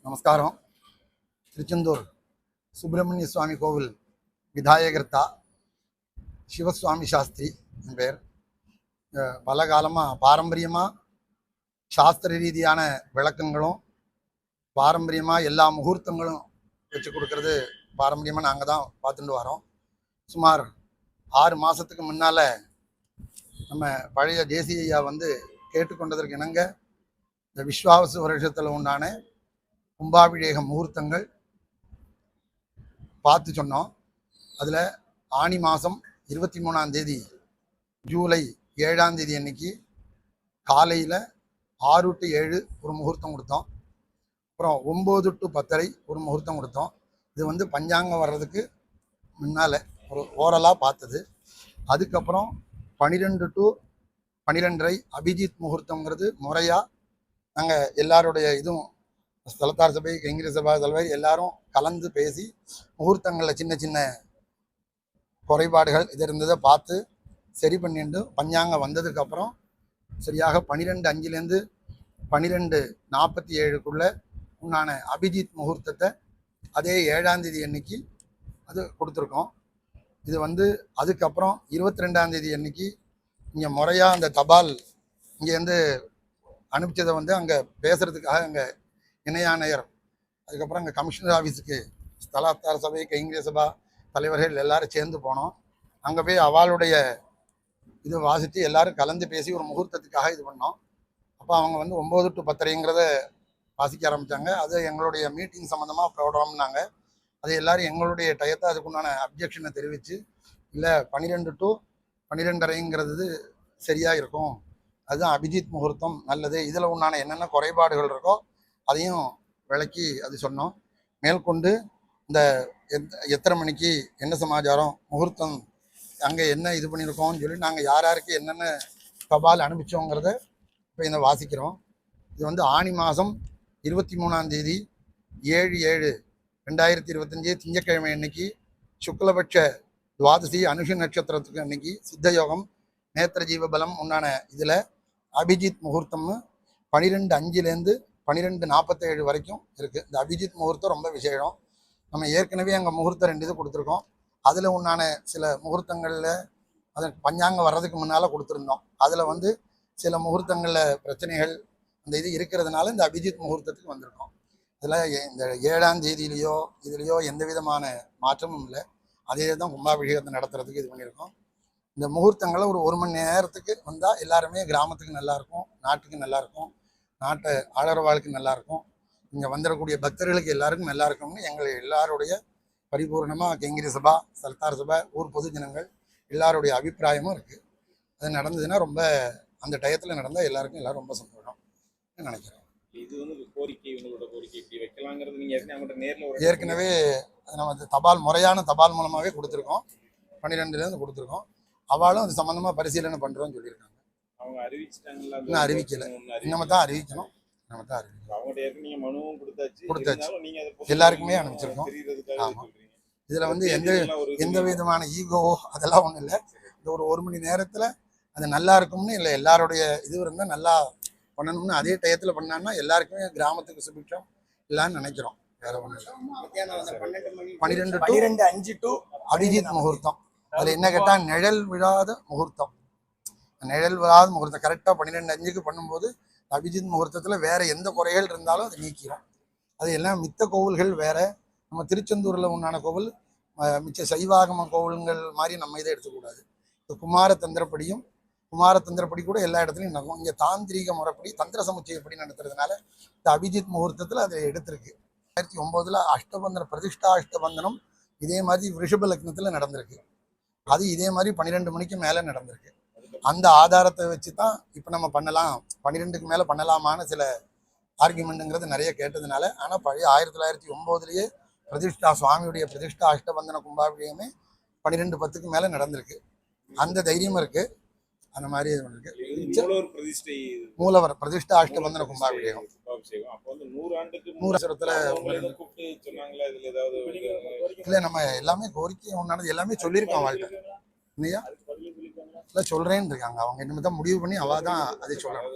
நமஸ்காரம். திருச்செந்தூர் சுப்பிரமணிய சுவாமி கோவில் விதாயகர்த்தா சிவசுவாமி சாஸ்திரி என் பெயர். பல காலமாக பாரம்பரியமாக சாஸ்திர ரீதியான விளக்கங்களும் பாரம்பரியமாக எல்லா முகூர்த்தங்களும் வச்சு கொடுக்கறது பாரம்பரியமாக நாங்கள் தான் பார்த்துட்டு வரோம். சுமார் 6 மாதத்துக்கு முன்னால் நம்ம பழைய தேசிய ஐயா கேட்டுக்கொண்டதற்கு இணங்க இந்த விஸ்வாவசு வருஷத்தில் உண்டான கும்பாபிஷேக முகூர்த்தங்கள் பார்த்து சொன்னோம். அதில் ஆனி மாதம் 23ஆம் தேதி ஜூலை 7ஆம் தேதி அன்னைக்கு காலையில் 6 to 7 ஒரு முகூர்த்தம் கொடுத்தோம். அப்புறம் 9 to 10 ஒரு முகூர்த்தம் கொடுத்தோம். இது பஞ்சாங்கம் வர்றதுக்கு முன்னால் ஒரு ஓரலாக பார்த்தது. அதுக்கப்புறம் 12 to 12:30 அபிஜித் முகூர்த்தங்கிறது முறையாக நாங்கள் எல்லாருடைய இதுவும் ஸ்தலத்தார் சபை, கைங்கரிய சபா தலைவர் எல்லாரும் கலந்து பேசி முகூர்த்தங்களில் சின்ன சின்ன குறைபாடுகள் இது இருந்ததை பார்த்து சரி பண்ணிட்டு பஞ்சாங்கம் வந்ததுக்கப்புறம் சரியாக 12:05 12:47 உண்டான அபிஜித் முகூர்த்தத்தை அதே 7ஆம் தேதி அன்னைக்கு அது கொடுத்துருக்கோம். இது அதுக்கப்புறம் 22ஆம் தேதி அன்னைக்கு இங்கே முறையாக அந்த தபால் இங்கேருந்து அனுப்பிச்சதை அங்கே பேசுகிறதுக்காக அங்கே இணையாணையர், அதுக்கப்புறம் அங்கே கமிஷனர் ஆஃபீஸுக்கு ஸ்தலாத்தார சபை, கைங்கரிய சபா தலைவர்கள் எல்லாரும் சேர்ந்து போனோம். அங்கே போய் அவளுடைய இது வாசித்து எல்லாரும் கலந்து பேசி ஒரு முகூர்த்தத்துக்காக இது பண்ணோம். அப்போ அவங்க 9 to 10 வாசிக்க ஆரம்பித்தாங்க. அது எங்களுடைய மீட்டிங் சம்மந்தமாக ப்ரோக்ராம்னாங்க. அது எல்லோரும் எங்களுடைய டயத்தை அதுக்குண்டான அப்ஜெக்ஷனை தெரிவித்து, இல்லை 12 to 12:30 சரியாக இருக்கும், அதுதான் அபிஜித் முகூர்த்தம் நல்லது, இதில் உண்டான என்னென்ன குறைபாடுகள் இருக்கோ அதையும் விளக்கி அது சொன்னோம். மேற்கொண்டு இந்த எத்தனை மணிக்கு என்ன சமாச்சாரம், முகூர்த்தம் அங்கே என்ன இது பண்ணியிருக்கோம்னு சொல்லி நாங்கள் யார் யாருக்கு என்னென்ன தபால் அனுப்பிச்சோங்கிறத இப்போ இந்த வாசிக்கிறோம். இது ஆனி மாதம் 23ஆம் தேதி 7/7/2025 திங்கட்கிழமை அன்னைக்கு சுக்லபட்ச துவாதசி அனுஷ நட்சத்திரத்துக்கு அன்னைக்கு சித்தயோகம் நேத்திர ஜீவபலம் உண்டான இதில் அபிஜித் முகூர்த்தம்னு 12:05 12:47 வரைக்கும் இருக்குது. இந்த அபிஜித் முகூர்த்தம் ரொம்ப விசேஷம். நம்ம ஏற்கனவே அங்கே முகூர்த்தம் 2 இது கொடுத்துருக்கோம். அதில் உண்டான சில முகூர்த்தங்களில் அது பஞ்சாங்கம் வர்றதுக்கு முன்னால் கொடுத்துருந்தோம். அதில் சில முகூர்த்தங்களில் பிரச்சனைகள் அந்த இது இருக்கிறதுனால இந்த அபிஜித் முகூர்த்தத்துக்கு வந்திருக்கோம். இதில் இந்த 7ஆம் தேதியிலையோ இதுலேயோ எந்த விதமான மாற்றமும் இல்லை. அதே தான் கும்பாபிஷேகத்தை நடத்துறதுக்கு இது பண்ணியிருக்கோம். இந்த முகூர்த்தங்களை ஒரு மணி நேரத்துக்கு வந்தால் எல்லாருமே கிராமத்துக்கு நல்லாயிருக்கும், நாட்டுக்கு நல்லாயிருக்கும், நாட்டை ஆளறவாளுக்கு நல்லாயிருக்கும், இங்கே வந்துடக்கூடிய பக்தர்களுக்கு எல்லாருக்கும் நல்லா இருக்கும்னு எங்கள் எல்லாருடைய பரிபூர்ணமாக கைங்கரிய சபா, சல்தார் சபா, ஊர் பொதுஜனங்கள் எல்லாருடைய அபிப்பிராயமும் இருக்குது. அது நடந்ததுன்னா ரொம்ப அந்த டயத்தில் நடந்தால் எல்லாருக்கும் எல்லோரும் ரொம்ப சந்தோஷம் நினைக்கிறேன். இது கோரிக்கை, உங்களோட கோரிக்கை இப்படி வைக்கலாங்கிறது நீங்கள் ஏற்கனவே நம்ம தபால் முறையான தபால் மூலமாகவே கொடுத்துருக்கோம். 12 கொடுத்துருக்கோம். அவளும் அது சம்மந்தமாக பரிசீலனை பண்ணுறோன்னு சொல்லியிருக்காங்க. அவங்க அறிவிச்சிட்டாங்களா? இன்னும் அறிவிக்கலை, நம்ம தான் அறிவிக்கணும். எல்லாருக்குமே அனுப்பிச்சிருக்கோம். ஆமாம், இதில் எந்த விதமான ஈகோ அதெல்லாம் ஒன்றும் இல்லை. இந்த ஒரு மணி நேரத்தில் அது நல்லா இருக்கும்னு இல்லை, எல்லாருடைய இது இருந்தால் நல்லா பண்ணணும்னு அதே டயத்தில் பண்ணான்னா எல்லாருக்குமே கிராமத்துக்கு சுபிட்சம் இல்லைன்னு நினைக்கிறோம். வேற ஒன்றும் இல்லை. 12:05 அபிஜித் முகூர்த்தம். அதில் என்ன கேட்டால் நிழல் விழாத முகூர்த்தம். நிழல் விழாத முகூர்த்தம் கரெக்டாக 12:05 பண்ணும்போது அபிஜித் முகூர்த்தத்தில் வேறு எந்த குறைகள் இருந்தாலும் அதை நீக்கிறோம். அது எல்லாம் மித்த கோவில்கள் வேறு. நம்ம திருச்செந்தூரில் உண்டான கோவில் மிச்ச சைவாகம கோவில்கள் மாதிரி நம்ம இதை எடுத்துக்கூடாது. இப்போ குமாரத்தந்திரப்படி கூட எல்லா இடத்துலையும் நடக்கும். இங்கே தாந்திரீக முறைப்படி தந்திர சமுச்சயப்படி நடத்துறதுனால இந்த அபிஜித் முகூர்த்தத்தில் அதை எடுத்திருக்கு. 2009 அஷ்டபந்தன பிரதிஷ்டா அஷ்டபந்தனம் இதே மாதிரி ரிஷப லக்னத்தில் நடந்திருக்கு. அது இதே மாதிரி 12 மணிக்கு மேலே நடந்திருக்கு. அந்த ஆதாரத்தை வச்சு தான் இப்போ நம்ம பண்ணலாம், 12க்கு மேலே பண்ணலாமான்னு சில ஆர்குமெண்ட்டுங்கிறது நிறைய கேட்டதுனால. ஆனால் பழைய 1909 பிரதிஷ்டா சுவாமியுடைய பிரதிஷ்டா அஷ்டபந்தன கும்பாபிஷேகமே 12:10 மேலே நடந்திருக்கு. அந்த தைரியம் இருக்குது. அந்த மாதிரி மூலவர் பிரதிஷ்டா அஷ்டபந்தன கும்பாபிஷேகம் இல்லை, நம்ம எல்லாமே கோரிக்கை ஒன்றானது எல்லாமே சொல்லியிருக்கோம் அவள்கிட்ட இல்லையா, இல்லை சொல்கிறேன்னு இருக்காங்க. அவங்க இனிமேல் தான் முடிவு பண்ணி அவள் தான் அதை சொல்கிறாங்க.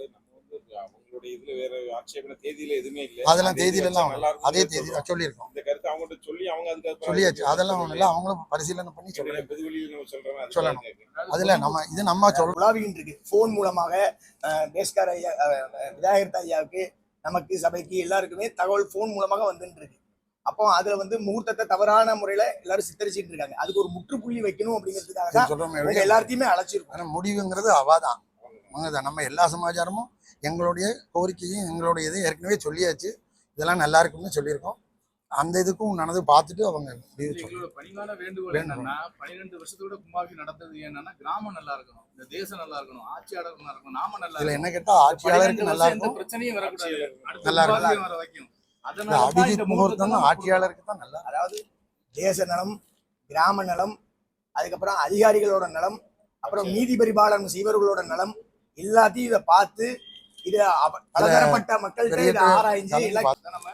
இதுல வேற ஆட்சேபனை தேதியில எதுவுமே இல்ல. அதெல்லாம் தேதியில எல்லாம் நல்லா இருக்கும் அதே தேதி தான் சொல்லியிருக்கோம். இந்த கருத்து அவங்ககிட்ட சொல்லி அவங்க அதுக்கு சொல்லியாச்சு. அதெல்லாம் ஒண்ணும் இல்லை, அவங்களும் பரிசீலனை பண்ணி சொல்லணும். பொதுவெளியில் நம்ம சொல்றோம் அது சொல்லணும். அதுல நம்ம சொல்றோம். உலாவின்னு இருக்கு. போன் மூலமாக தேஸ்கார் ஐயா, விநாயகர் ஐயாவுக்கு, நமக்கு, சபைக்கு எல்லாருக்குமே தகவல் போன் மூலமாக வந்துட்டு இருக்கு. அப்போ அதுல வந்து முகூர்த்தத்தை தவறான முறையில எல்லாரும் சித்தரிச்சிட்டு இருக்காங்க. அதுக்கு ஒரு முற்றுப்புள்ளி வைக்கணும் அப்படிங்கிறதுக்காக தான் சொல்றோம். எல்லாத்தையுமே அழைச்சிருக்கோம். ஆனா முடிவுங்கிறது அவாதான். நம்ம எல்லா சமாச்சாரமும் எங்களுடைய கோரிக்கையும் எங்களுடைய இதை ஏற்கனவே சொல்லியாச்சு. இதெல்லாம் நல்லா இருக்கும்னு சொல்லியிருக்கோம். அந்த இதுக்கும் நடந்து பார்த்துட்டு அவங்க எங்களோட பணிவான வேண்டுகோள் என்னன்னா, 12 வருஷத்தோட கும்பாபிஷேகம் நடந்தது என்னன்னா, கிராமம் நல்லா இருக்கணும், இந்த தேசம் நல்லா இருக்கணும், ஆட்சியாளர் நல்லா இருக்கணும், நாம நல்லா இதுல இருக்கணும். என்ன கேட்டா ஆட்சியாளருக்கு நல்லா இந்த இருக்கும், பிரச்சனையும் வரக்கூடாது, அடுத்த நல்லா கும்பாபிஷேகம் வர வைக்கும். அதனால அபிஜித் முகூர்த்தம் ஆட்சியாளருக்கு தான் நல்லா. அதாவது தேச நலம், கிராம நலம், அதுக்கப்புறம் அதிகாரிகளோட நலம், அப்புறம் நீதி பரிபாலனம் செய்வர்களோட நலம், எல்லாத்தையும் இதை பார்த்து இதை பலதரப்பட்ட மக்கள்கிட்ட இதை ஆராய்ஞ்சு எல்லாம் நம்ம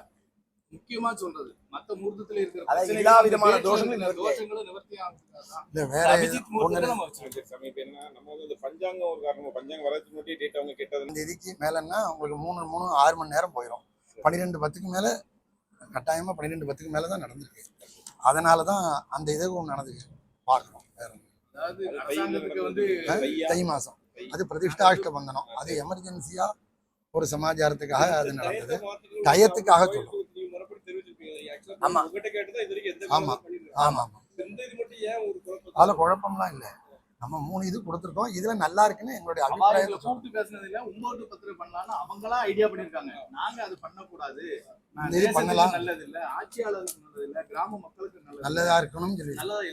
முக்கியமா சொல்றது மத்த முகூர்த்தத்துல இருக்கிற அதாவது எல்லா விதமான தோஷங்களும் நிவர்த்தி ஆகுதுதான். இல்ல வேற அபிஜித் முகூர்த்தத்தை நம்ம வச்சிருக்கோம். சமீபம் என்ன நம்ம வந்து இந்த பஞ்சாங்கம் ஒரு காரணம். பஞ்சாங்கம் வரதுக்கு முன்னாடி டேட் அவங்க கேட்டது இந்த இதுக்கு மேலன்னா உங்களுக்கு 6 மணி நேரம் போயிடும். 12:10 மேல கட்டாயமா 12:10 மேல தான் நடந்திருக்கு. அதனாலதான் அந்த இது நடந்துச்சு பார்க்கணும். வேற அதாவது அரசாங்கத்துக்கு வந்து தை மாசம் அது பிரதிஷ்டாஷ்ட பந்தனம். அது எமர்ஜென்சியா ஒரு சமாச்சாரத்துக்காக அது நடந்தது. டயத்துக்காக சொல்றோம். ஆமா. ஆமா ஆமா ஆமா. அதுல குழப்பம்லாம் இல்லை. நம்ம 3 இது கொடுத்துருக்கோம். இதுல நல்லா இருக்குன்னு எங்களுடைய அபிப்பிராயத்தை கூப்பிட்டு பேசுனது இல்ல, உங்களோட பத்திரம் பண்ணலாம்னு அவங்களா ஐடியா பண்ணிருக்காங்க. நாங்க அது பண்ணக்கூடாது, இது பண்ணலாம், நல்லது இல்ல, ஆட்சியாளருக்கு நல்லது இல்ல, கிராம மக்களுக்கு நல்லது நல்லதா இருக்கணும்னு சொல்லி நல்லதா